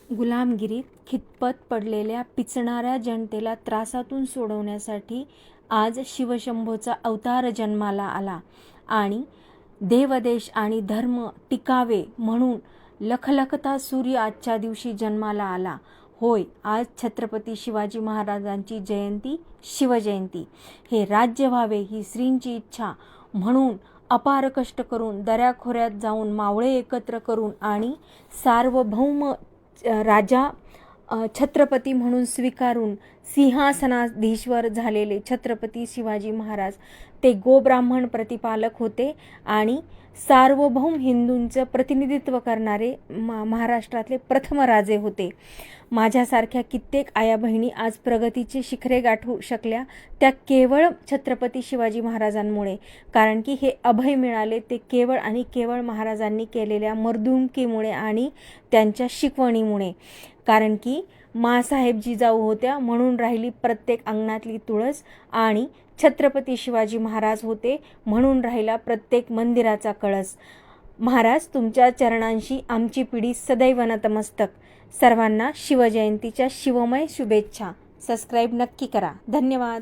गुलामगिरीत खितपत पडलेल्या पिचणाऱ्या जनतेला त्रासातून सोडवण्यासाठी आज शिवशंभोचा अवतार जन्माला आला आणि देवदेश आणि धर्म टिकावे म्हणून लखलखता सूर्य आजच्या दिवशी जन्माला आला. होय, आज छत्रपती शिवाजी महाराजांची जयंती, शिवजयंती. हे राज्य व्हावे ही श्रींची इच्छा म्हणून अपार कष्ट करून दऱ्याखोऱ्यात जाऊन मावळे एकत्र करून आणि सार्वभौम राजा छत्रपती म्हणून स्वीकारून सिंहासनाधीश्वर झालेले छत्रपती शिवाजी महाराज ते गोब्राह्मण प्रतिपालक होते आणि सार्वभौम हिंदूंचं प्रतिनिधित्व करणारे महाराष्ट्रातले प्रथम राजे होते. माझ्यासारख्या कित्येक आया बहिणी आज प्रगतीची शिखरे गाठू शकल्या त्या केवळ छत्रपती शिवाजी महाराजांमुळे. कारण की हे अभय मिळाले ते केवळ आणि केवळ महाराजांनी केलेल्या मर्दुमकीमुळे आणि त्यांच्या शिकवणीमुळे. कारण की माँसाहेब जिजाऊ होत्या म्हणून राहिली प्रत्येक अंगणातली तुळस आणि छत्रपती शिवाजी महाराज होते म्हणून राहिला प्रत्येक मंदिराचा कळस. महाराज, तुमच्या चरणांशी आमची पिढी सदैव नतमस्तक. सर्वांना शिवजयंतीच्या शिवमय शुभेच्छा. सबस्क्राईब नक्की करा. धन्यवाद.